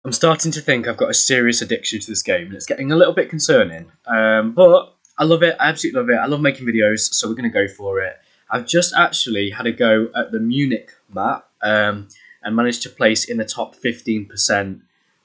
I'm starting to think I've got a serious addiction to this game, and it's getting a little bit concerning. But I love it. I absolutely love it. I love making videos, so we're going to go for it. I've just actually had a go at the Munich map and managed to place in the top 15%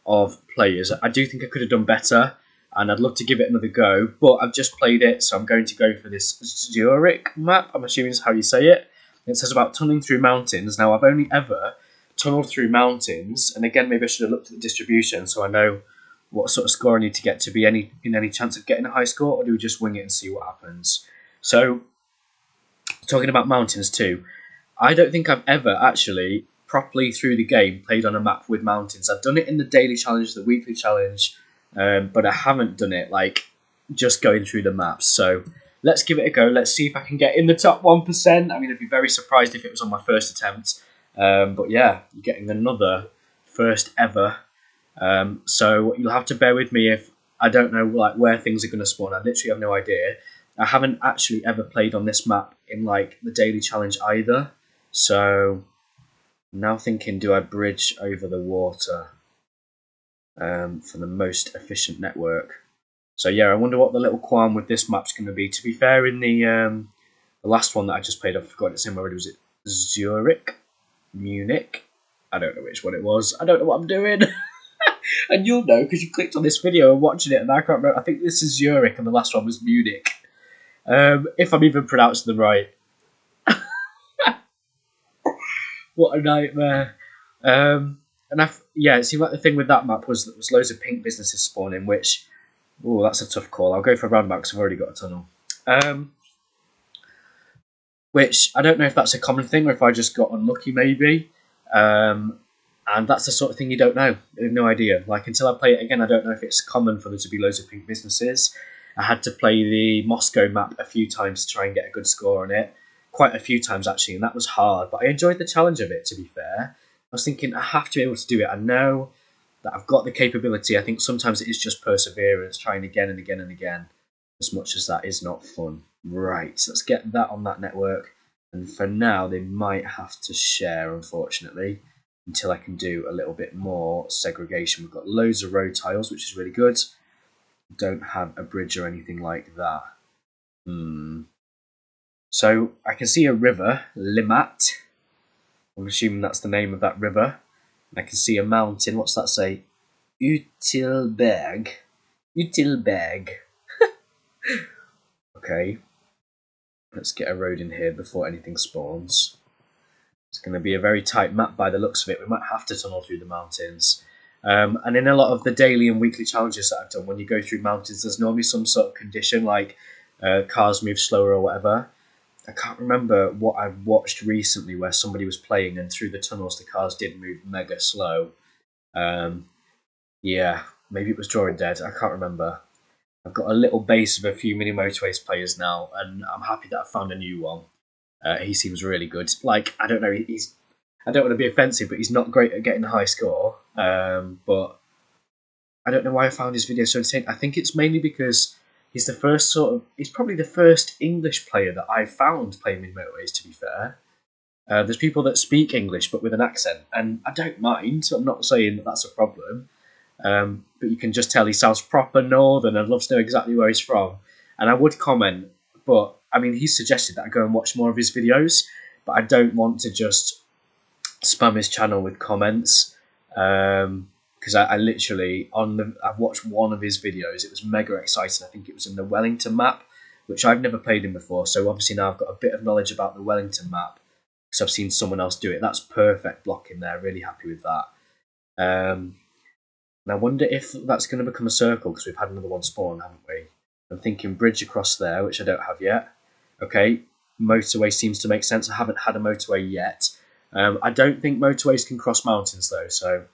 of players. I do think I could have done better, and I'd love to give it another go, but I've just played it, so I'm going to go for this Zurich map. I'm assuming is how you say it. It says about tunneling through mountains. Now, I've only ever tunneled through mountains, and again, maybe I should have looked at the distribution so I know what sort of score I need to get to be any chance of getting a high score, or do we just wing it and see what happens? So, talking about mountains too, I don't think I've ever actually properly through the game played on a map with mountains. I've done it in the daily challenge, the weekly challenge, but I haven't done it like just going through the maps. So let's give it a go. Let's see if I can get in the top 1%. I mean, I'd be very surprised if it was on my first attempt. But yeah, you're getting another first ever. So you'll have to bear with me if I don't know like where things are going to spawn. I literally have no idea. I haven't actually ever played on this map in like the daily challenge either. So I'm now thinking, do I bridge over the water for the most efficient network? So yeah, I wonder what the little qualm with this map's going to be. To be fair, in the last one that I just played, I've forgotten its name already. Was it Zurich? Munich? I don't know which one it was. I don't know what I'm doing. And you'll know because you clicked on this video and watching it, and I can't remember. I think this is Zurich, and the last one was Munich. If I'm even pronouncing them right. What a nightmare. Yeah, it seemed like the thing with that map was loads of pink businesses spawning, which, oh, that's a tough call. I'll go for a roundabout because I've already got a tunnel. Which I don't know if that's a common thing or if I just got unlucky, maybe. And that's the sort of thing you don't know. I have no idea. Like, until I play it again, I don't know if it's common for there to be loads of pink businesses. I had to play the Moscow map a few times to try and get a good score on it. Quite a few times, actually, and that was hard. But I enjoyed the challenge of it, to be fair. I was thinking, I have to be able to do it. I know that I've got the capability. I think sometimes it is just perseverance, trying again and again and again, as much as that is not fun. Right, so let's get that on that network. And for now, they might have to share, unfortunately, until I can do a little bit more segregation. We've got loads of road tiles, which is really good. Don't have a bridge or anything like that. So I can see a river, Limat. I'm assuming that's the name of that river. I can see a mountain. What's that say? Utilberg. Utilberg. Okay. Let's get a road in here before anything spawns. It's going to be a very tight map by the looks of it. We might have to tunnel through the mountains. And in a lot of the daily and weekly challenges that I've done, when you go through mountains, there's normally some sort of condition like cars move slower or whatever. I can't remember what I watched recently where somebody was playing and through the tunnels the cars did move mega slow. Yeah, maybe it was Drawing Dead. I can't remember. I've got a little base of a few mini Motorways players now, and I'm happy that I found a new one. He seems really good. Like, I don't know, I don't want to be offensive, but he's not great at getting a high score. But I don't know why I found his video so entertaining. I think it's mainly because he's probably the first English player that I've found playing mini Motorways, to be fair. There's people that speak English but with an accent, and I don't mind, so I'm not saying that that's a problem. But you can just tell he sounds proper northern. I'd love to know exactly where he's from. And I would comment, but I mean, he's suggested that I go and watch more of his videos, but I don't want to just spam his channel with comments. Because I literally, I've watched one of his videos. It was mega exciting. I think it was in the Wellington map, which I've never played in before. So obviously now I've got a bit of knowledge about the Wellington map because I've seen someone else do it. That's perfect blocking there. Really happy with that. And I wonder if that's going to become a circle because we've had another one spawn, haven't we? I'm thinking bridge across there, which I don't have yet. Okay, motorway seems to make sense. I haven't had a motorway yet. I don't think motorways can cross mountains though, so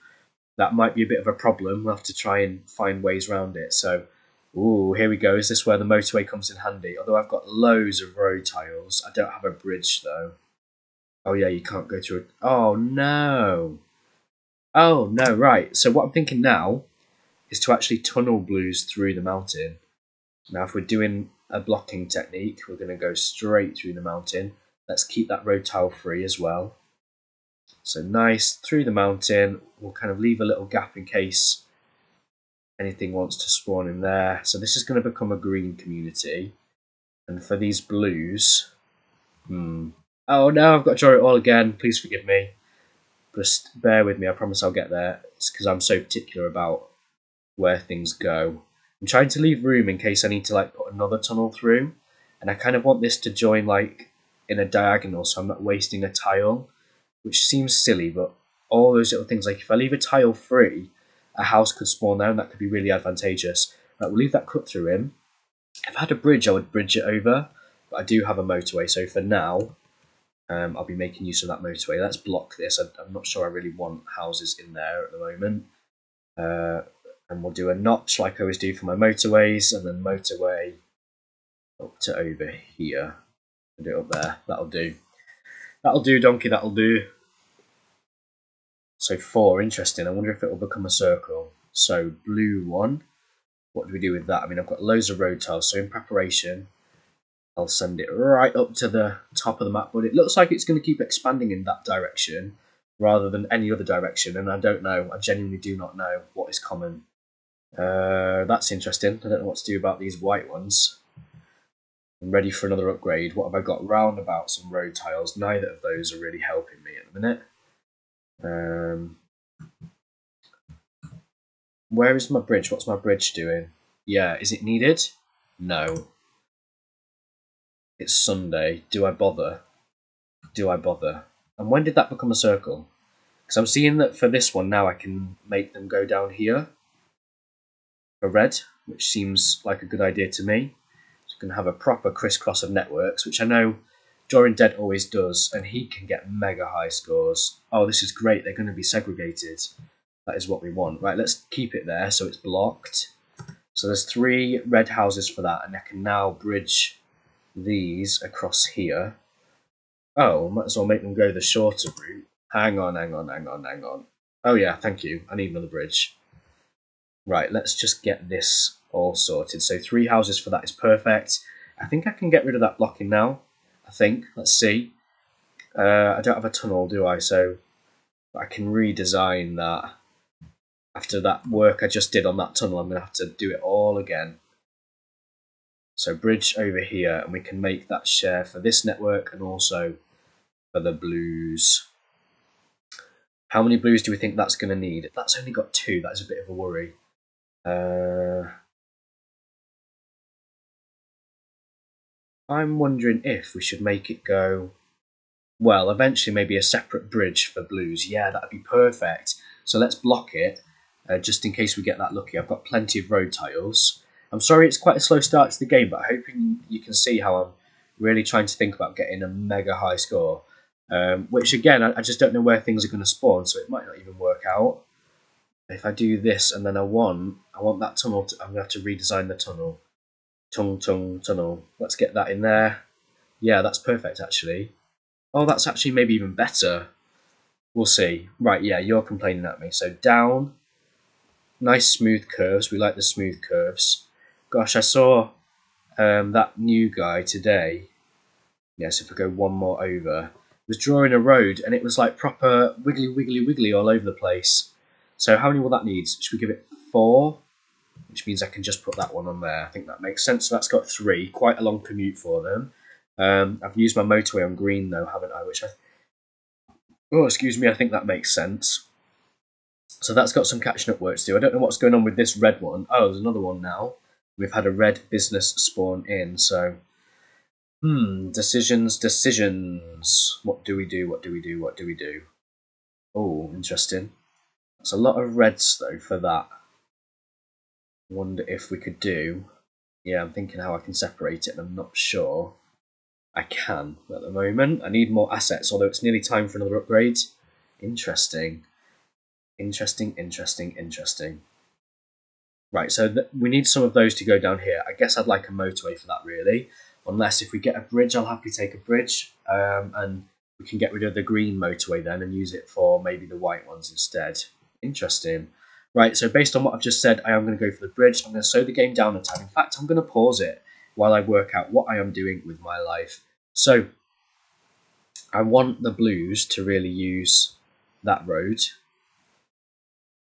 that might be a bit of a problem. We'll have to try and find ways around it. So, ooh, here we go. Is this where the motorway comes in handy? Although I've got loads of road tiles. I don't have a bridge though. Oh yeah, you can't go through it. Oh no. Oh no, right. So what I'm thinking now is to actually tunnel blues through the mountain. Now if we're doing a blocking technique, we're going to go straight through the mountain. Let's keep that road tile free as well. So nice, through the mountain. We'll kind of leave a little gap in case anything wants to spawn in there. So this is going to become a green community. And for these blues... Oh no, I've got to draw it all again. Please forgive me. Just bear with me, I promise I'll get there. It's because I'm so particular about where things go. I'm trying to leave room in case I need to like put another tunnel through. And I kind of want this to join like in a diagonal so I'm not wasting a tile. Which seems silly, but all those little things, like if I leave a tile free, a house could spawn there and that could be really advantageous. Right, we'll leave that cut through in. If I had a bridge, I would bridge it over, but I do have a motorway, so for now, I'll be making use of that motorway. Let's block this. I'm not sure I really want houses in there at the moment. And we'll do a notch like I always do for my motorways, and then motorway up to over here. I'll do it up there. That'll do. That'll do, donkey, that'll do. So 4, interesting. I wonder if it will become a circle. So blue 1, what do we do with that? I mean, I've got loads of road tiles, so in preparation, I'll send it right up to the top of the map, but it looks like it's going to keep expanding in that direction rather than any other direction, and I don't know. I genuinely do not know what is common. That's interesting. I don't know what to do about these white ones. I'm ready for another upgrade. What have I got? Roundabouts and road tiles. Neither of those are really helping me at the minute. Where is my bridge? What's my bridge doing? Yeah, is it needed? No. It's Sunday. Do I bother? Do I bother? And when did that become a circle? Because I'm seeing that for this one now I can make them go down here for red, which seems like a good idea to me. So we can have a proper crisscross of networks, which I know Drawing Dead always does, and he can get mega high scores. Oh, this is great. They're going to be segregated. That is what we want. Right, let's keep it there so it's blocked. So there's 3 red houses for that, and I can now bridge these across here. Oh, might as well make them go the shorter route. Hang on. Oh yeah, thank you. I need another bridge. Right, let's just get this all sorted. So 3 houses for that is perfect. I think I can get rid of that blocking now. I think. Let's see. I don't have a tunnel, do I? So I can redesign that. After that work I just did on that tunnel, I'm going to have to do it all again. So bridge over here, and we can make that share for this network and also for the blues. How many blues do we think that's going to need? That's only got 2. That's a bit of a worry. I'm wondering if we should make it go... Well, eventually maybe a separate bridge for blues. Yeah, that'd be perfect. So let's block it, just in case we get that lucky. I've got plenty of road tiles. I'm sorry it's quite a slow start to the game, but I hope you can see how I'm really trying to think about getting a mega high score. Which again, I just don't know where things are going to spawn, so it might not even work out. If I do this and then I want that tunnel, I'm going to have to redesign the tunnel. Tunnel. Let's get that in there. Yeah, that's perfect actually. Oh, that's actually maybe even better. We'll see. Right, yeah, you're complaining at me. So down. Nice smooth curves. We like the smooth curves. Gosh, I saw that new guy today. Yes, if I go one more over. Was drawing a road and it was like proper wiggly all over the place. So how many will that need? Should we give it 4? Which means I can just put that one on there. I think that makes sense. So that's got 3. Quite a long commute for them. I've used my motorway on green though, haven't I? Oh, excuse me, I think that makes sense. So that's got some catching up work to do. I don't know what's going on with this red one. Oh, there's another one now. We've had a red business spawn in, so... decisions. What do we do? Oh, interesting. That's a lot of reds though for that. Wonder if we could do... Yeah, I'm thinking how I can separate it, and I'm not sure I can at the moment. I need more assets, although it's nearly time for another upgrade. Interesting. Right, so we need some of those to go down here. I guess I'd like a motorway for that, really. Unless if we get a bridge, I'll happily take a bridge. And we can get rid of the green motorway then and use it for maybe the white ones instead. Interesting. Right, so based on what I've just said, I am going to go for the bridge. I'm going to slow the game down a tad. In fact, I'm going to pause it while I work out what I am doing with my life. So, I want the blues to really use that road.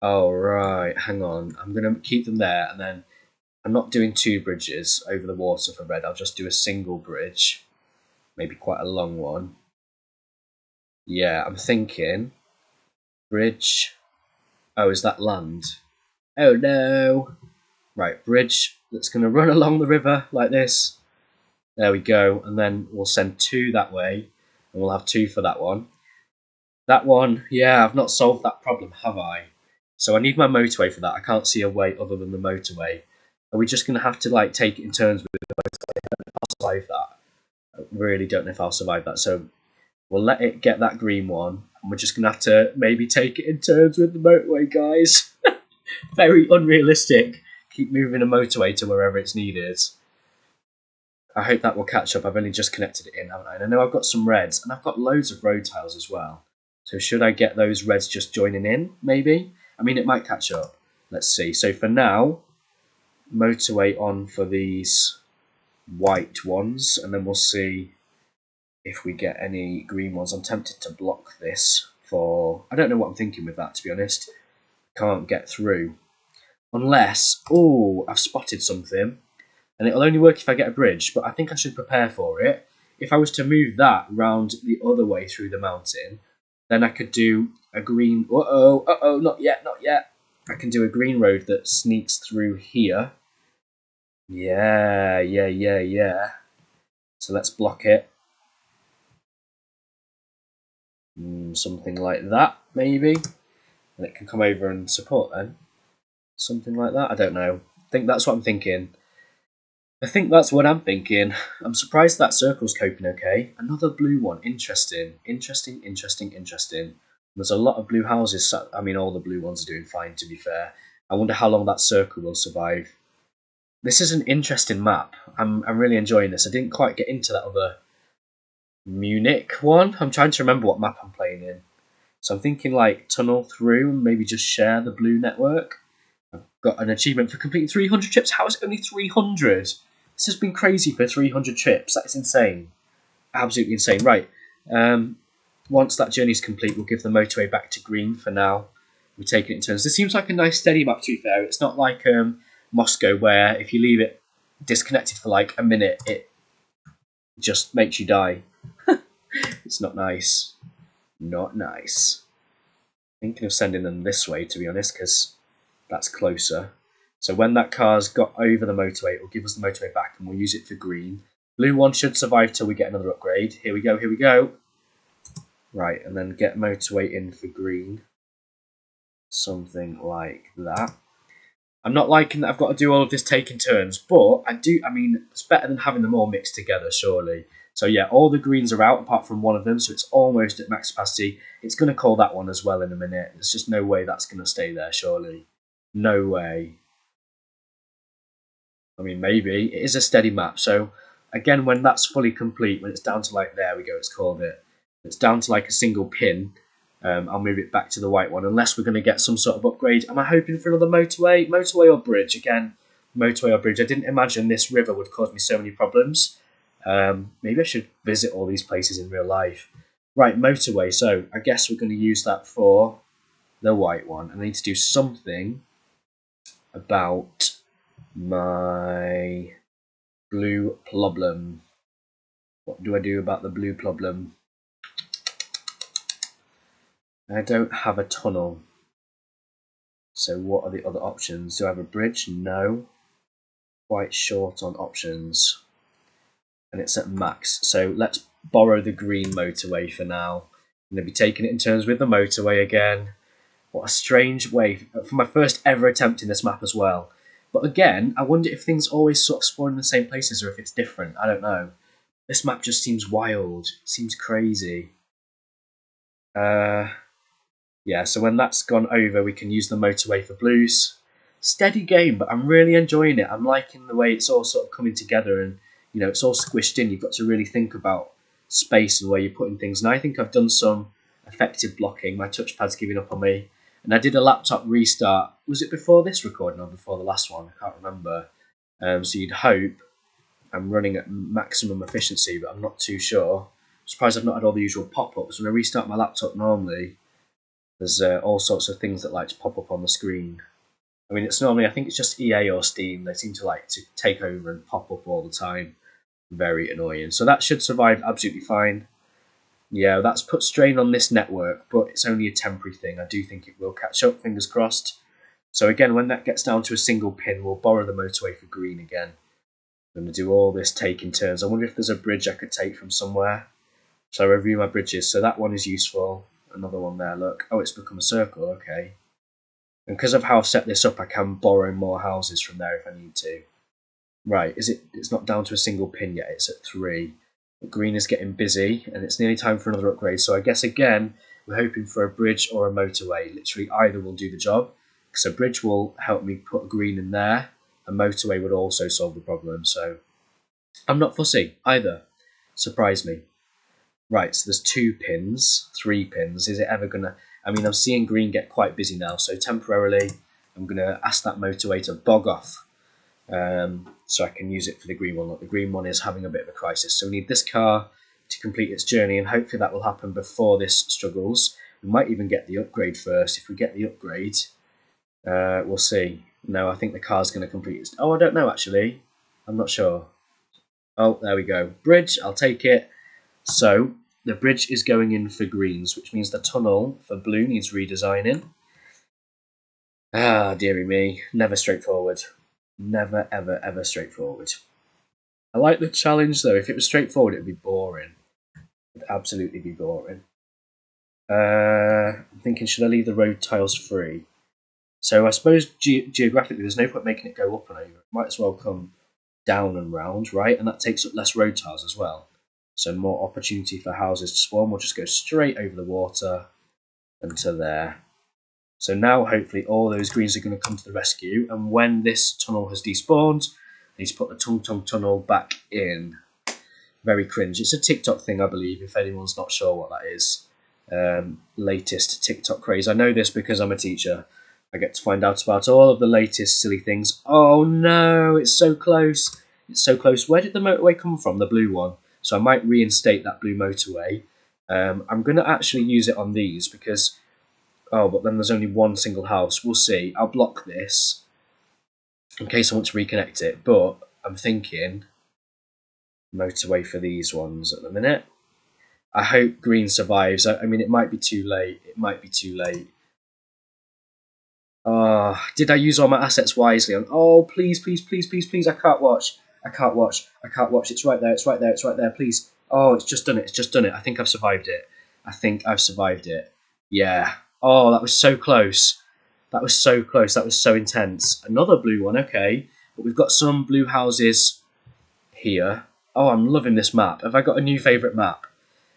Oh, right, hang on. I'm going to keep them there, and then I'm not doing 2 bridges over the water for red. I'll just do a single bridge, maybe quite a long one. Yeah, I'm thinking bridge. Oh, is that land? Oh, no. Right, bridge that's going to run along the river like this. There we go, and then we'll send 2 that way, and we'll have 2 for that one. That one, yeah, I've not solved that problem, have I? So I need my motorway for that. I can't see a way other than the motorway. Are we just going to have to like take it in turns with the motorway? I don't know if I'll survive that. I really don't know if I'll survive that. So we'll let it get that green one, and we're just going to have to maybe take it in turns with the motorway, guys. Very unrealistic. Keep moving a motorway to wherever it's needed. I hope that will catch up. I've only just connected it in, haven't I? And I know I've got some reds, and I've got loads of road tiles as well. So should I get those reds just joining in, maybe? I mean, it might catch up. Let's see. So for now, motorway on for these white ones, and then we'll see if we get any green ones. I'm tempted to block this for... I don't know what I'm thinking with that, to be honest. Can't get through. Unless... Oh, I've spotted something. And it'll only work if I get a bridge, but I think I should prepare for it. If I was to move that round the other way through the mountain, then I could do a green... Uh-oh, not yet. I can do a green road that sneaks through here. Yeah. So let's block it. Something like that, maybe. And it can come over and support then. Something like that, I don't know. I think that's what I'm thinking. I'm surprised that circle's coping okay. Another blue one. Interesting. There's a lot of blue houses. I mean, all the blue ones are doing fine, to be fair. I wonder how long that circle will survive. This is an interesting map. I'm really enjoying this. I didn't quite get into that other Munich one. I'm trying to remember what map I'm playing in. So I'm thinking like tunnel through and maybe just share the blue network. I've got an achievement for completing 300 trips. How is it only 300? This has been crazy for 300 trips. That is insane. Absolutely insane. Right. Once that journey's complete, we'll give the motorway back to green for now. We're taking it in turns. This seems like a nice steady map, to be fair. It's not like Moscow, where if you leave it disconnected for like a minute, it just makes you die. It's not nice. Not nice. Thinking of sending them this way, to be honest, because that's closer. So when that car's got over the motorway, it will give us the motorway back and we'll use it for green. Blue one should survive till we get another upgrade. Here we go. Right, and then get motorway in for green. Something like that. I'm not liking that I've got to do all of this taking turns, but I mean, it's better than having them all mixed together, surely. So yeah, all the greens are out apart from one of them, so it's almost at max capacity. It's going to call that one as well in a minute. There's just no way that's going to stay there, surely. No way. I mean, maybe. It is a steady map, so again, when that's fully complete, when it's down to like, there we go, it's called it. It's down to like a single pin. I'll move it back to the white one, unless we're going to get some sort of upgrade. Am I hoping for another motorway? Motorway or bridge? Again, motorway or bridge. I didn't imagine this river would cause me so many problems. Maybe I should visit all these places in real life. Right, motorway. So I guess we're going to use that for the white one. I need to do something about my blue problem. What do I do about the blue problem? I don't have a tunnel. So what are the other options? Do I have a bridge? No. Quite short on options. And it's at max. So let's borrow the green motorway for now. I'm going to be taking it in turns with the motorway again. What a strange way for my first ever attempt in this map as well. But again, I wonder if things always sort of spawn in the same places or if it's different. I don't know. This map just seems wild. It seems crazy. Yeah, so when that's gone over, we can use the motorway for blues. Steady game, but I'm really enjoying it. I'm liking the way it's all sort of coming together and, you know, it's all squished in. You've got to really think about space and where you're putting things. And I think I've done some effective blocking. My touchpad's giving up on me. And I did a laptop restart. Was it before this recording or before the last one? I can't remember. So you'd hope I'm running at maximum efficiency, but I'm not too sure. I'm surprised I've not had all the usual pop-ups. When I restart my laptop normally, There's all sorts of things that like to pop up on the screen. I mean, it's normally, I think it's just EA or Steam. They seem to like to take over and pop up all the time. Very annoying. So that should survive absolutely fine. Yeah, that's put strain on this network, but it's only a temporary thing. I do think it will catch up, fingers crossed. So again, when that gets down to a single pin, we'll borrow the motorway for green again. I'm going to do all this taking turns. I wonder if there's a bridge I could take from somewhere. So I review my bridges. So that one is useful. Another one there, look. Oh, it's become a circle, okay. And because of how I've set this up, I can borrow more houses from there if I need to. Right, it's not down to a single pin yet, it's at 3. But green is getting busy, and it's nearly time for another upgrade. So I guess, again, we're hoping for a bridge or a motorway. Literally, either will do the job. So a bridge will help me put a green in there. A motorway would also solve the problem. So I'm not fussy, either. Surprise me. Right, so there's 2 pins, 3 pins. Is it ever going to... I mean, I'm seeing green get quite busy now, so temporarily I'm going to ask that motorway to bog off so I can use it for the green one. Look, the green one is having a bit of a crisis, so we need this car to complete its journey, and hopefully that will happen before this struggles. We might even get the upgrade first. If we get the upgrade, we'll see. No, I think the car's going to complete its... Oh, I don't know, actually. I'm not sure. Oh, there we go. Bridge, I'll take it. So the bridge is going in for greens, which means the tunnel for blue needs redesigning. Ah, dearie me. Never straightforward. Never, ever, ever straightforward. I like the challenge, though. If it was straightforward, it would be boring. It would absolutely be boring. I'm thinking, should I leave the road tiles free? So I suppose geographically, there's no point making it go up and over. It might as well come down and round, right? And that takes up less road tiles as well. So more opportunity for houses to spawn. We'll just go straight over the water and to there. So now hopefully all those greens are going to come to the rescue. And when this tunnel has despawned, I need to put the Tung Tung tunnel back in. Very cringe. It's a TikTok thing, I believe, if anyone's not sure what that is. Latest TikTok craze. I know this because I'm a teacher. I get to find out about all of the latest silly things. Oh no, it's so close. It's so close. Where did the motorway come from? The blue one. So I might reinstate that blue motorway. I'm going to actually use it on these because... Oh, but then there's only one single house. We'll see. I'll block this in case I want to reconnect it. But I'm thinking motorway for these ones at the minute. I hope green survives. I mean, it might be too late. It might be too late. Did I use all my assets wisely? Oh, please, please, please, please, please. I can't watch. I can't watch. I can't watch. It's right there. It's right there. It's right there. Please. Oh, it's just done it. It's just done it. I think I've survived it. I think I've survived it. Yeah. Oh, that was so close. That was so close. That was so intense. Another blue one. Okay. But we've got some blue houses here. Oh, I'm loving this map. Have I got a new favourite map?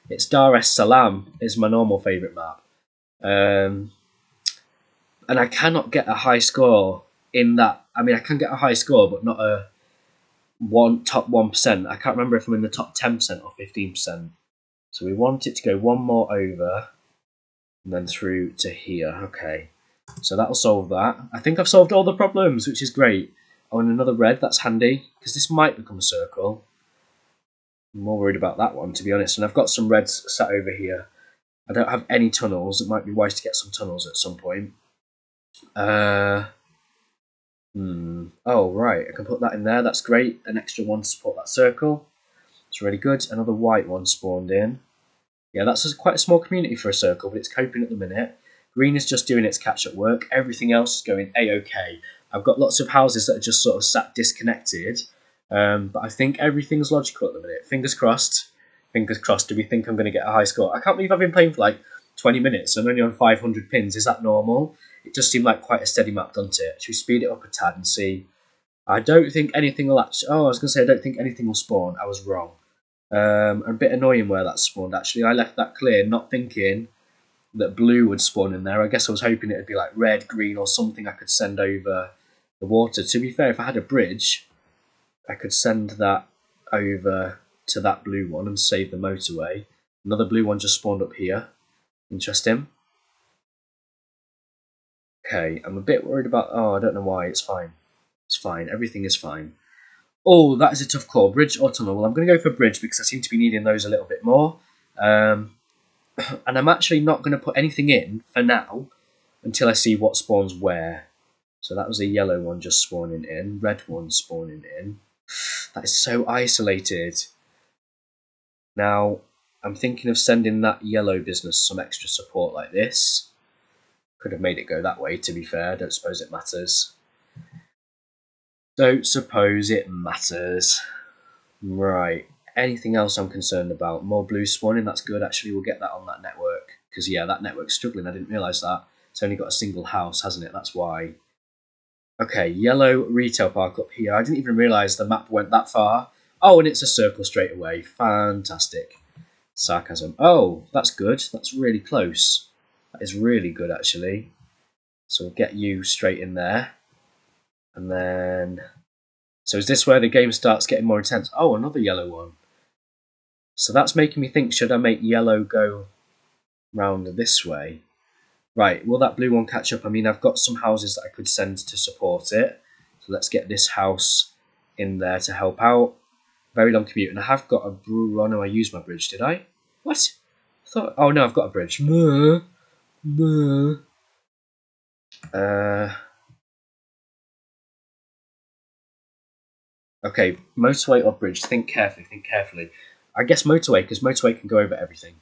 It's Dar es Salaam is my normal favourite map. And I cannot get a high score in that. I mean, I can get a high score, but not a top 1%. I can't remember if I'm in the top 10% or 15%. So we want it to go one more over and then through to here. Okay, so that'll solve that. I think I've solved all the problems, which is great. Oh, and another red, that's handy, because this might become a circle. I'm more worried about that one, to be honest. And I've got some reds sat over here. I don't have any tunnels. It might be wise to get some tunnels at some point. Oh, right. I can put that in there. That's great. An extra one to support that circle. It's really good. Another white one spawned in. Yeah, that's quite a small community for a circle, but it's coping at the minute. Green is just doing its catch-up work. Everything else is going A-OK. I've got lots of houses that are just sort of sat disconnected, but I think everything's logical at the minute. Fingers crossed. Fingers crossed. Do we think I'm going to get a high score? I can't believe I've been playing for like 20 minutes. I'm only on 500 pins. Is that normal? It just seemed like quite a steady map, doesn't it? Should we speed it up a tad and see? I don't think anything will actually... Oh, I was going to say I don't think anything will spawn. I was wrong. A bit annoying where that spawned, actually. I left that clear, not thinking that blue would spawn in there. I guess I was hoping it would be like red, green, or something I could send over the water. To be fair, if I had a bridge, I could send that over to that blue one and save the motorway. Another blue one just spawned up here. Interesting. Okay, I'm a bit worried about... Oh, I don't know why. It's fine. It's fine. Everything is fine. Oh, that is a tough call. Bridge or tunnel? Well, I'm going to go for bridge because I seem to be needing those a little bit more. And I'm actually not going to put anything in for now until I see what spawns where. So that was a yellow one just spawning in, red one spawning in. That is so isolated. Now, I'm thinking of sending that yellow business some extra support like this. Could have made it go that way, to be fair. Don't suppose it matters. Don't suppose it matters. Right. Anything else I'm concerned about? More blue spawning, that's good. Actually, we'll get that on that network. Because, yeah, that network's struggling. I didn't realise that. It's only got a single house, hasn't it? That's why. Okay, yellow retail park up here. I didn't even realise the map went that far. Oh, and it's a circle straight away. Fantastic. Sarcasm. Oh, that's good. That's really close. That is really good, actually. So we'll get you straight in there. And then... So is this where the game starts getting more intense? Oh, another yellow one. So that's making me think, should I make yellow go round this way? Right, will that blue one catch up? I mean, I've got some houses that I could send to support it. So let's get this house in there to help out. Very long commute. And I have got a brew. Oh no, I used my bridge, did I? What? I thought. Oh no, I've got a bridge. Okay, motorway or bridge. Think carefully, think carefully. I guess motorway, because motorway can go over everything.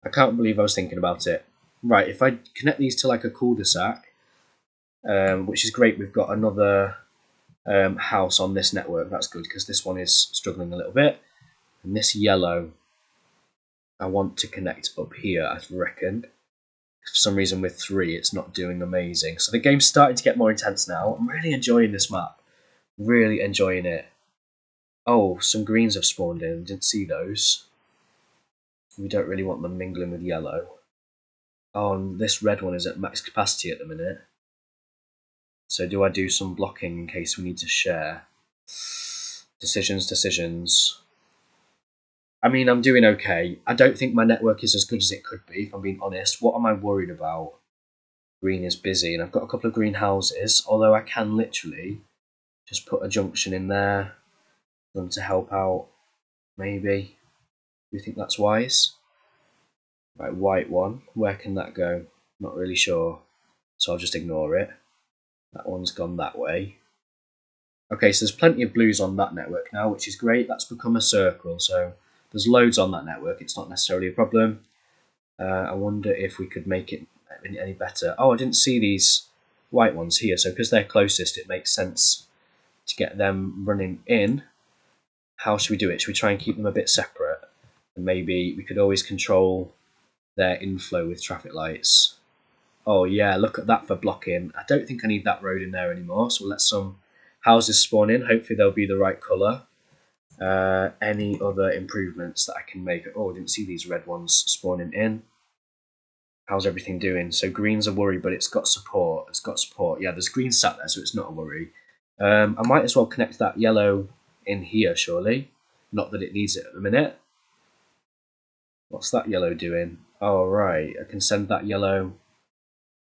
I can't believe I was thinking about it. Right, if I connect these to like a cul-de-sac, which is great, we've got another house on this network. That's good, because this one is struggling a little bit. And this yellow, I want to connect up here, I reckon. For some reason with 3, it's not doing amazing. So the game's starting to get more intense now. I'm really enjoying this map. Really enjoying it. Oh, some greens have spawned in. Didn't see those. We don't really want them mingling with yellow. Oh, and this red one is at max capacity at the minute. So do I do some blocking in case we need to share? Decisions. I mean, I'm doing okay. I don't think my network is as good as it could be, if I'm being honest. What am I worried about? Green is busy, and I've got a couple of green houses, although I can literally just put a junction in there for them to help out, maybe. Do you think that's wise? Right, white one. Where can that go? Not really sure. So I'll just ignore it. That one's gone that way. Okay, so there's plenty of blues on that network now, which is great. That's become a circle, so there's loads on that network. It's not necessarily a problem. I wonder if we could make it any better. Oh, I didn't see these white ones here, so because they're closest, it makes sense to get them running in. How should we do it? Should we try and keep them a bit separate? And maybe we could always control their inflow with traffic lights. Oh yeah, look at that for blocking. I don't think I need that road in there anymore, so we'll let some houses spawn in. Hopefully they'll be the right colour. Any other improvements that I can make? Oh, I didn't see these red ones spawning in. How's everything doing? So green's a worry, but it's got support. It's got support. Yeah, there's green sat there, so it's not a worry. I might as well connect that yellow in here, surely. Not that it needs it at the minute. What's that yellow doing? Oh, right. I can send that yellow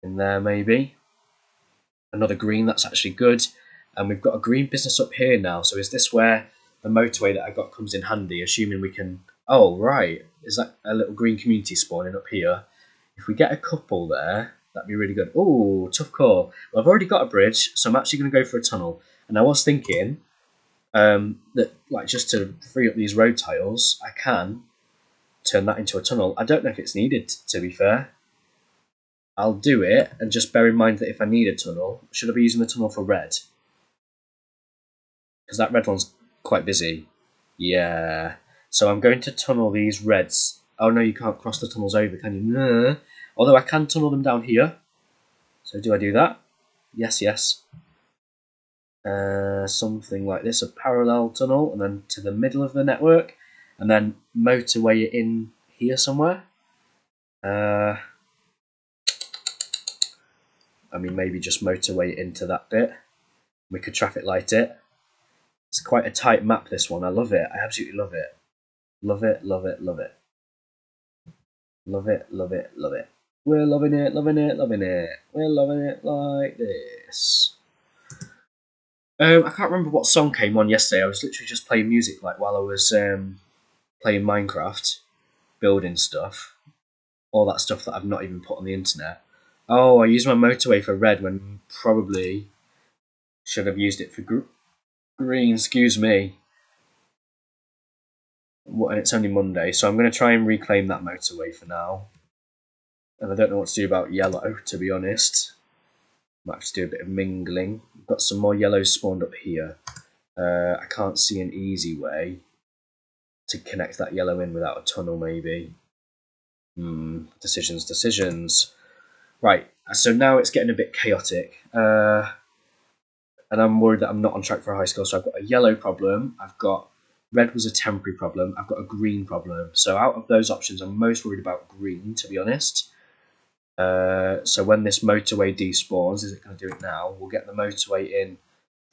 in there, maybe. Another green, that's actually good. And we've got a green business up here now. So is this where the motorway that I got comes in handy, assuming we can... Oh, right. Is that a little green community spawning up here? If we get a couple there, that'd be really good. Oh, tough call. Well, I've already got a bridge, so I'm actually going to go for a tunnel. And I was thinking that, like, just to free up these road tiles, I can turn that into a tunnel. I don't know if it's needed, to be fair. I'll do it, and just bear in mind that if I need a tunnel, should I be using the tunnel for red? Because that red one's quite busy. Yeah. So I'm going to tunnel these reds. Oh no, you can't cross the tunnels over, can you? No. Although I can tunnel them down here. So do I do that? Yes. Something like this, a parallel tunnel, and then to the middle of the network, and then motorway it in here somewhere. I mean, maybe just motorway it into that bit. We could traffic light it. It's quite a tight map, this one. I love it. I absolutely love it. Love it. Love it. Love it. Love it. Love it. Love it. We're loving it. Loving it. Loving it. We're loving it like this. I can't remember what song came on yesterday. I was literally just playing music like while I was playing Minecraft, building stuff. all that stuff that I've not even put on the internet. Oh, I used my motorway for red when probably should have used it for green. Excuse me. And it's only Monday, so I'm going to try and reclaim that motorway for now. And I don't know what to do about yellow, to be honest. Might have to do a bit of mingling. I've got some more yellows spawned up here. I can't see an easy way to connect that yellow in without a tunnel, maybe. Decisions. Right, so now it's getting a bit chaotic. And I'm worried that I'm not on track for a high score. So I've got a yellow problem. I've got red was a temporary problem. I've got a green problem. So out of those options, I'm most worried about green, to be honest. So when this motorway despawns, is it going to do it now? We'll get the motorway in.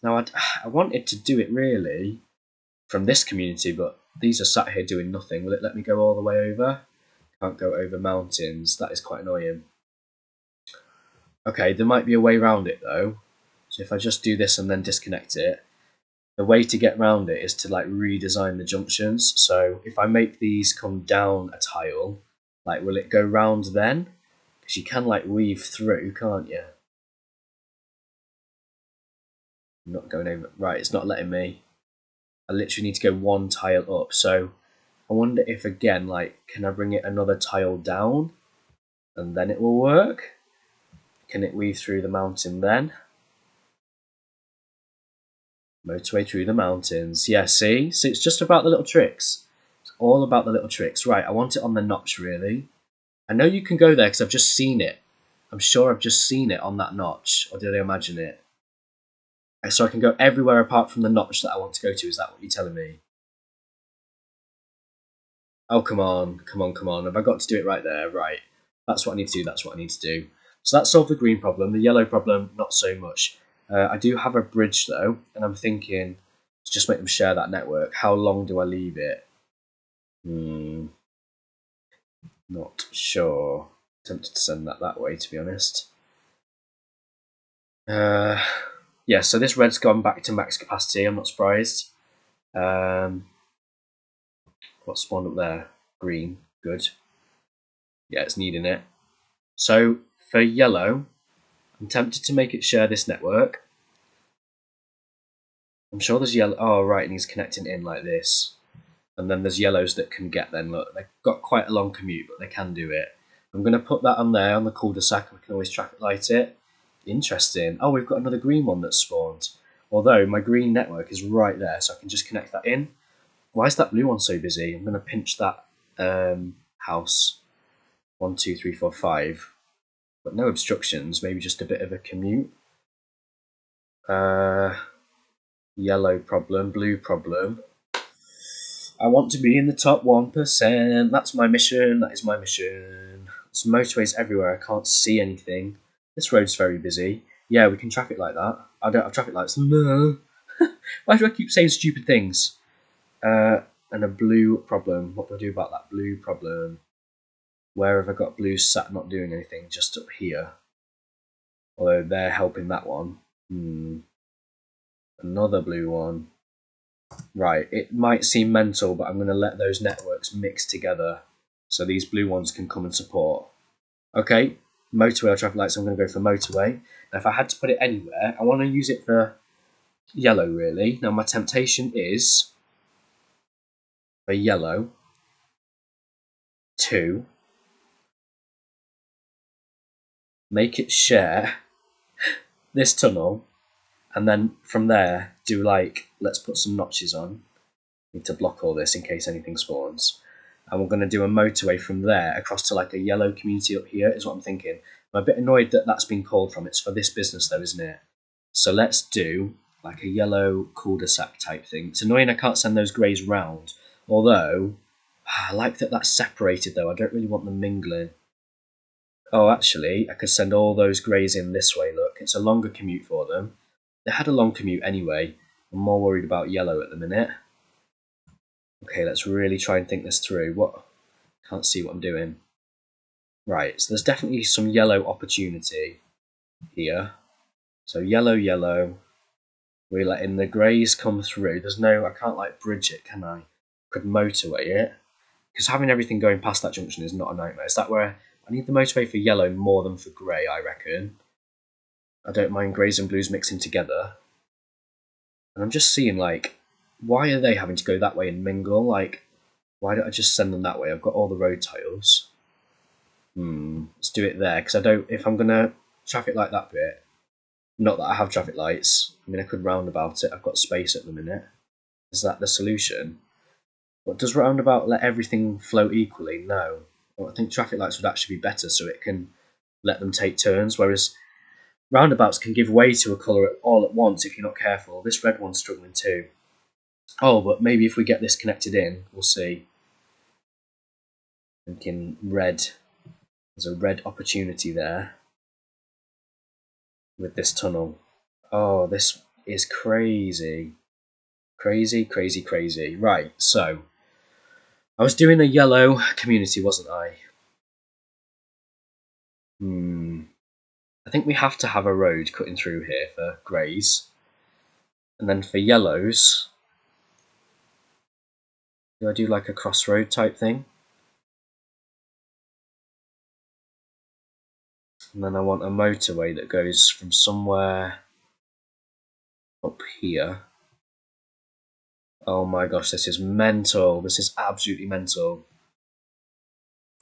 Now, I wanted to do it really from this community, but these are sat here doing nothing. Will it let me go all the way over? Can't go over mountains. That is quite annoying. Okay, there might be a way around it though. So if I just do this and then disconnect it, the way to get around it is to like redesign the junctions. So if I make these come down a tile, like will it go round then? Because you can like weave through, can't you? I'm not going over. Right, it's not letting me. I literally need to go one tile up. So I wonder if again, like, can I bring it another tile down and then it will work? Can it weave through the mountain then? Motorway through the mountains. Yeah, see? So it's just about the little tricks. It's all about the little tricks. Right, I want it on the notch, really. I know you can go there because I've just seen it. I'm sure I've just seen it on that notch. Or did I imagine it? So I can go everywhere apart from the notch that I want to go to. Is that what you're telling me? Oh, come on. Come on, come on. Have I got to do it right there? Right. That's what I need to do. That's what I need to do. So that solved the green problem. The yellow problem, not so much. I do have a bridge, though. And I'm thinking to just make them share that network. How long do I leave it? Not sure. Tempted to send that way, to be honest. Yeah, so this red's gone back to max capacity. I'm not surprised. What spawned up there? Green. Good. Yeah, it's needing it. So for yellow, I'm tempted to make it share this network. I'm sure there's yellow. Oh, right, and he's connecting in like this. And then there's yellows that can get then. Look, they've got quite a long commute, but they can do it. I'm going to put that on there on the cul-de-sac. We can always traffic light it. Interesting. Oh, we've got another green one that's spawned. Although my green network is right there, so I can just connect that in. Why is that blue one so busy? I'm going to pinch that house. 1, 2, 3, 4, 5. But no obstructions, maybe just a bit of a commute. Yellow problem, blue problem. I want to be in the top 1%. That's my mission. That is my mission. There's motorways everywhere. I can't see anything. This road's very busy. Yeah, we can traffic like that. I don't have traffic lights. No. Why do I keep saying stupid things? And a blue problem. What do I do about that blue problem? Where have I got blue sat not doing anything? Just up here. Although they're helping that one. Another blue one. Right, it might seem mental, but I'm going to let those networks mix together so these blue ones can come and support. Okay, motorway or traffic lights, I'm going to go for motorway. Now, if I had to put it anywhere, I want to use it for yellow, really. Now, my temptation is for yellow to make it share this tunnel, and then from there do like, let's put some notches on. Need to block all this in case anything spawns. And we're going to do a motorway from there across to like a yellow community up here is what I'm thinking. I'm a bit annoyed that that's been called from. It's for this business though, isn't it? So let's do like a yellow cul-de-sac type thing. It's annoying I can't send those greys round. Although, I like that that's separated though. I don't really want them mingling. Oh, actually, I could send all those greys in this way, look. It's a longer commute for them. They had a long commute anyway. I'm more worried about yellow at the minute. Okay, let's really try and think this through. What? Can't see what I'm doing. Right, so there's definitely some yellow opportunity here. So yellow, yellow. We're letting the greys come through. There's no, I can't like bridge it, can I? Could motorway it. Because having everything going past that junction is not a nightmare. Is that where I need the motorway for yellow more than for grey, I reckon. I don't mind greys and blues mixing together. And I'm just seeing, like, why are they having to go that way and mingle? Like, why don't I just send them that way? I've got all the road tiles. Let's do it there, because I don't, if I'm going to traffic light that bit, not that I have traffic lights, I mean, I could roundabout it, I've got space at the minute. Is that the solution? But does roundabout let everything flow equally? No. Well, I think traffic lights would actually be better, so it can let them take turns, whereas roundabouts can give way to a colour all at once if you're not careful. This red one's struggling too. Oh, but maybe if we get this connected in, we'll see. Thinking red. There's a red opportunity there with this tunnel. Oh, this is crazy. Crazy, crazy, crazy. Right, so I was doing a yellow community, wasn't I? I think we have to have a road cutting through here for greys. And then for yellows, do I do like a crossroad type thing? And then I want a motorway that goes from somewhere up here. Oh my gosh, this is mental. This is absolutely mental.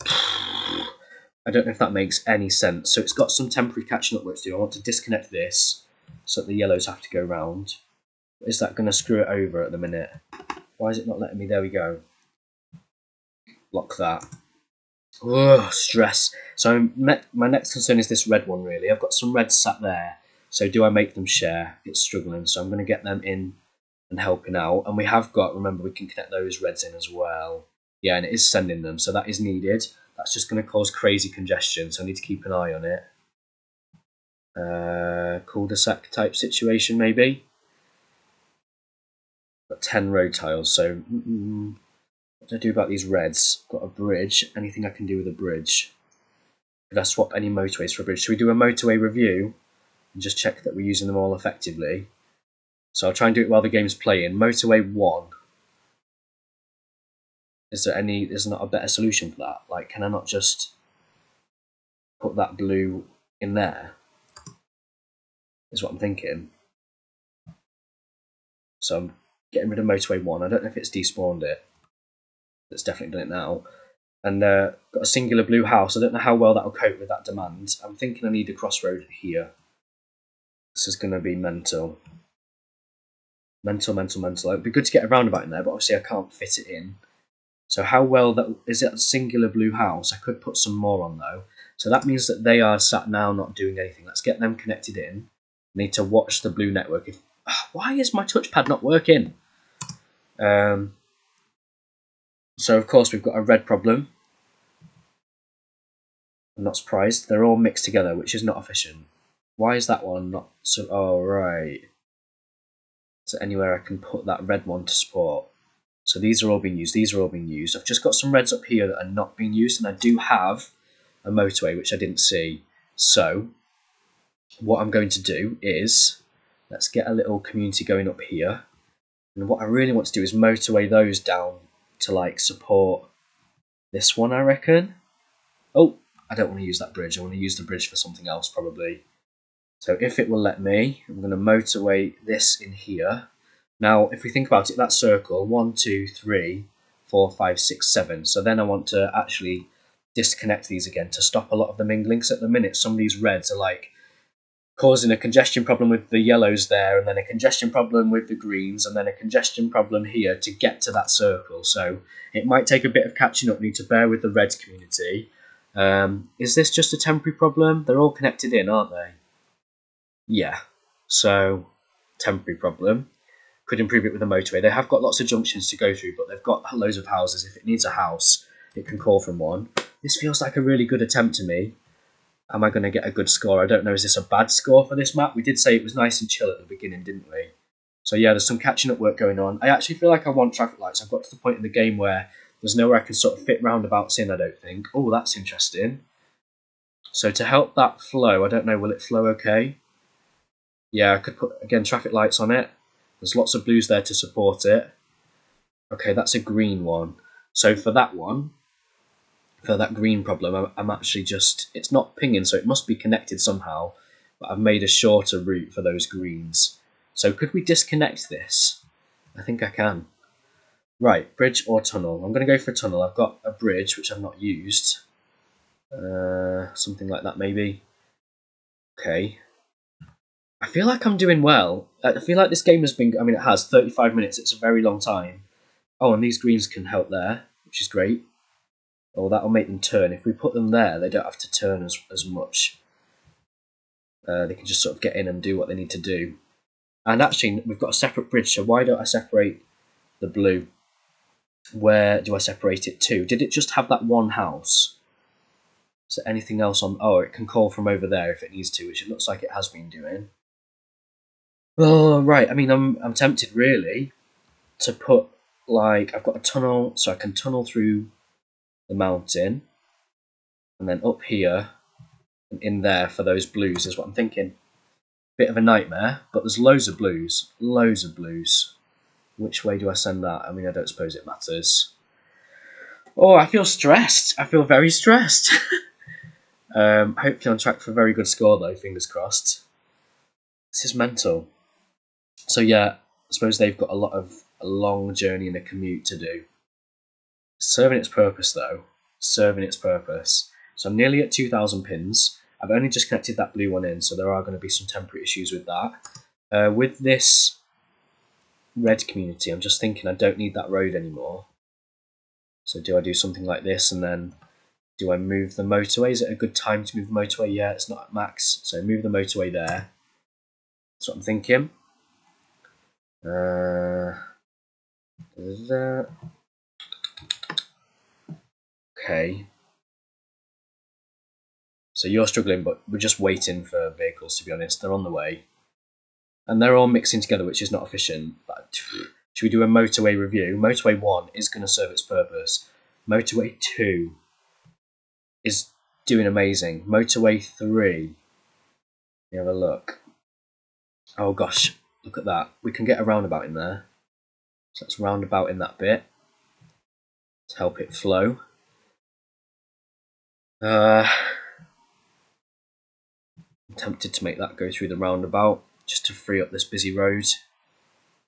I don't know if that makes any sense. So it's got some temporary catching up work to do. I want to disconnect this so that the yellows have to go round. Is that going to screw it over at the minute? Why is it not letting me? There we go. Lock that. Ugh, stress. So my next concern is this red one, really. I've got some reds sat there. So do I make them share? It's struggling. So I'm going to get them in and helping out. And we have got, remember, we can connect those reds in as well. Yeah, and it is sending them. So that is needed. That's just going to cause crazy congestion. So I need to keep an eye on it. Cul-de-sac type situation, maybe. Got 10 road tiles. So what do I do about these reds? Got a bridge. Anything I can do with a bridge? Could I swap any motorways for a bridge? Should we do a motorway review and just check that we're using them all effectively? So I'll try and do it while the game's playing. Motorway 1. Is there not a better solution for that? Like, can I not just put that blue in there? Is what I'm thinking. So I'm getting rid of motorway 1. I don't know if it's despawned it. It's definitely done it now. And got a singular blue house. I don't know how well that'll cope with that demand. I'm thinking I need a crossroad here. This is going to be mental. Mental. It would be good to get a roundabout in there, but obviously I can't fit it in. So how well that is it a singular blue house? I could put some more on though. So that means that they are sat now not doing anything. Let's get them connected in. I need to watch the blue network. Why is my touchpad not working? So of course we've got a red problem. I'm not surprised. They're all mixed together, which is not efficient. Why is that one not so? Oh right. So anywhere I can put that red one to support. So these are all being used. These are all being used. I've just got some reds up here that are not being used, and I do have a motorway which I didn't see. So what I'm going to do is let's get a little community going up here. And what I really want to do is motorway those down to like support this one, I reckon. Oh, I don't want to use that bridge. I want to use the bridge for something else probably. So if it will let me, I'm going to motorway this in here. Now, if we think about it, that circle, 1, 2, 3, 4, 5, 6, 7. So then I want to actually disconnect these again to stop a lot of the mingling. So at the minute, some of these reds are like causing a congestion problem with the yellows there, and then a congestion problem with the greens, and then a congestion problem here to get to that circle. So it might take a bit of catching up. We need to bear with the reds community. Is this just a temporary problem? They're all connected in, aren't they? Yeah. So temporary problem. Could improve it with a motorway. They have got lots of junctions to go through, but they've got loads of houses. If it needs a house, it can call from one. This feels like a really good attempt to me. Am I going to get a good score? I don't know. Is this a bad score for this map? We did say it was nice and chill at the beginning, didn't we? So yeah, there's some catching up work going on. I actually feel like I want traffic lights. I've got to the point in the game where there's nowhere I can sort of fit roundabouts in, I don't think. Oh, that's interesting. So to help that flow, I don't know, will it flow okay? Yeah, I could put, again, traffic lights on it. There's lots of blues there to support it. Okay, that's a green one. So for that one, for that green problem, I'm actually just, it's not pinging, so it must be connected somehow, but I've made a shorter route for those greens. So could we disconnect this? I think I can. Right, bridge or tunnel? I'm going to go for a tunnel. I've got a bridge, which I've not used. Something like that, maybe. Okay. I feel like I'm doing well. I feel like this game has been, I mean, it has 35 minutes. It's a very long time. Oh, and these greens can help there, which is great. Oh, that'll make them turn. If we put them there, they don't have to turn as much. They can just sort of get in and do what they need to do. And actually, we've got a separate bridge, so why don't I separate the blue? Where do I separate it to? Did it just have that one house? Is there anything else on? Oh, it can call from over there if it needs to, which it looks like it has been doing. Oh, right. I mean, I'm tempted really to put, like, I've got a tunnel, so I can tunnel through the mountain, and then up here and in there for those blues is what I'm thinking. Bit of a nightmare, but there's loads of blues. Loads of blues. Which way do I send that? I mean, I don't suppose it matters. Oh, I feel stressed. I feel very stressed. Hopefully on track for a very good score, though, fingers crossed. This is mental. So, yeah, I suppose they've got a long journey and a commute to do. Serving its purpose, though. Serving its purpose. So I'm nearly at 2,000 pins. I've only just connected that blue one in, so there are going to be some temporary issues with that. With this red community, I'm just thinking I don't need that road anymore. So do I do something like this, and then do I move the motorway? Is it a good time to move the motorway? Yeah, it's not at max, so move the motorway there. That's what I'm thinking. Okay. So you're struggling, but we're just waiting for vehicles, to be honest. They're on the way. And they're all mixing together, which is not efficient. But should we do a motorway review? Motorway 1 is going to serve its purpose. Motorway 2 is doing amazing. Motorway 3, let me have a look. Oh gosh, look at that. We can get a roundabout in there. So let's roundabout in that bit to help it flow. I'm tempted to make that go through the roundabout just to free up this busy road.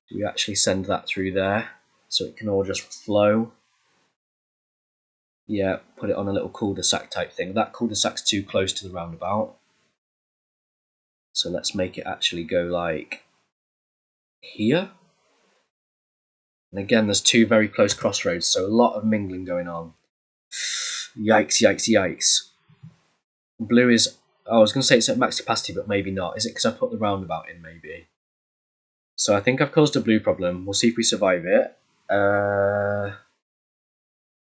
Do we actually send that through there so it can all just flow? Yeah, put it on a little cul-de-sac type thing. That cul-de-sac's too close to the roundabout. So let's make it actually go like here. And again, there's two very close crossroads, so a lot of mingling going on. Yikes, yikes, yikes. Blue is, oh, I was going to say it's at max capacity, but maybe not. Is it because I put the roundabout in, maybe? So I think I've caused a blue problem. We'll see if we survive it.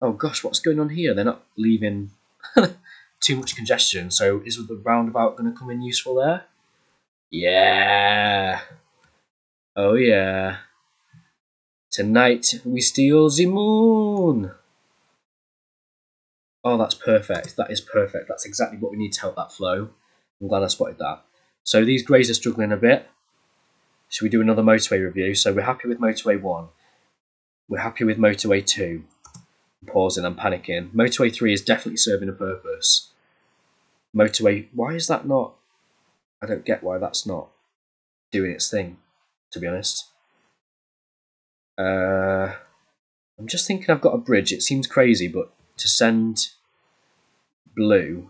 Oh gosh, what's going on here? They're not leaving too much congestion, so is the roundabout going to come in useful there? Yeah. Oh yeah. Tonight we steal the moon. Oh, that's perfect. That is perfect. That's exactly what we need to help that flow. I'm glad I spotted that. So these greys are struggling a bit. Should we do another motorway review? So we're happy with motorway 1. We're happy with motorway 2. I'm pausing, I'm panicking. Motorway 3 is definitely serving a purpose. Motorway, why is that not? I don't get why that's not doing its thing, to be honest. I'm just thinking I've got a bridge. It seems crazy, but to send blue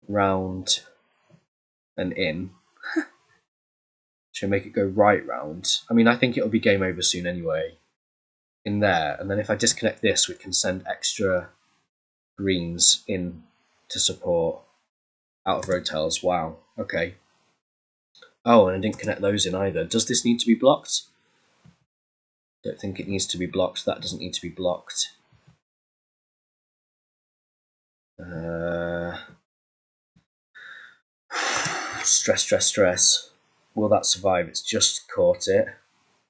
round and in should make it go right round. I mean, I think it'll be game over soon anyway. In there, and then if I disconnect this, we can send extra greens in to support out of road tiles. Wow. Okay. Oh, and I didn't connect those in either. Does this need to be blocked? Don't think it needs to be blocked. That doesn't need to be blocked. Stress, stress, stress. Will that survive? It's just caught it.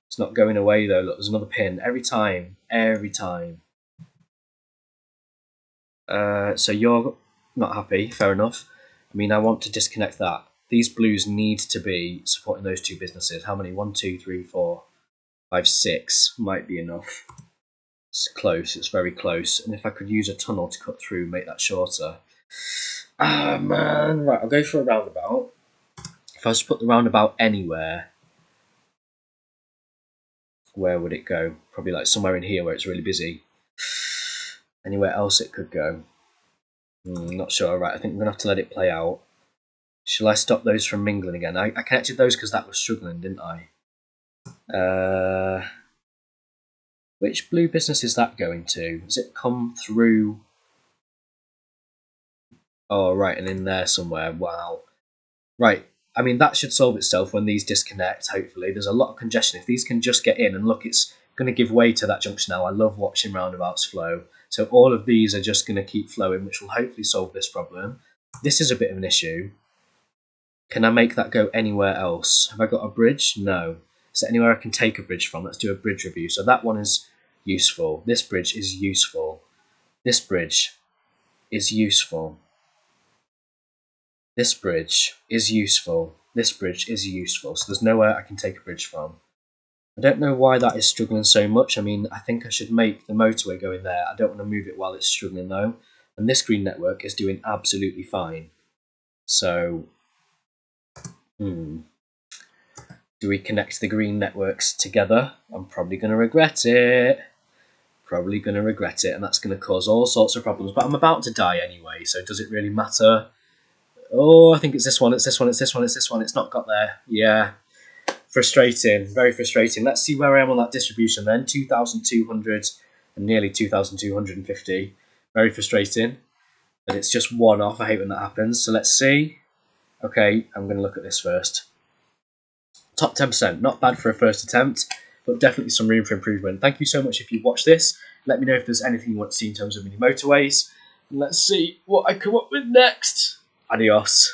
It's not going away though. Look, there's another pin. Every time. Every time. So you're not happy. Fair enough. I mean, I want to disconnect that. These blues need to be supporting those two businesses. How many? 1, 2, 3, 4, 5, 6 might be enough. It's close, it's very close. And if I could use a tunnel to cut through, make that shorter. Ah, man. Right, I'll go for a roundabout. If I was to put the roundabout anywhere, where would it go? Probably like somewhere in here where it's really busy. Anywhere else it could go? Not sure. Right, I think I'm going to have to let it play out. Shall I stop those from mingling again? I connected those because that was struggling, didn't I? Which blue business is that going to? Does it come through? Oh, right, and in there somewhere. Wow. Right. I mean, that should solve itself when these disconnect, hopefully. There's a lot of congestion. If these can just get in, and look, it's going to give way to that junction now. I love watching roundabouts flow. So all of these are just going to keep flowing, which will hopefully solve this problem. This is a bit of an issue. Can I make that go anywhere else? Have I got a bridge? No. Is there anywhere I can take a bridge from? Let's do a bridge review. So that one is useful. This bridge is useful. This bridge is useful. This bridge is useful. This bridge is useful. So there's nowhere I can take a bridge from. I don't know why that is struggling so much. I mean, I think I should make the motorway go in there. I don't want to move it while it's struggling though. And this green network is doing absolutely fine. So, do we connect the green networks together? I'm probably going to regret it. Probably going to regret it, and that's going to cause all sorts of problems. But I'm about to die anyway, so does it really matter? Oh, I think it's this one, it's this one, it's this one, it's this one. It's not got there. Yeah. Frustrating, very frustrating. Let's see where I am on that distribution then. 2,200 and nearly 2,250. Very frustrating. And it's just one off. I hate when that happens. So let's see. Okay, I'm going to look at this first. Top 10%. Not bad for a first attempt, but definitely some room for improvement. Thank you so much if you've watched this. Let me know if there's anything you want to see in terms of mini motorways. And let's see what I come up with next. Adios.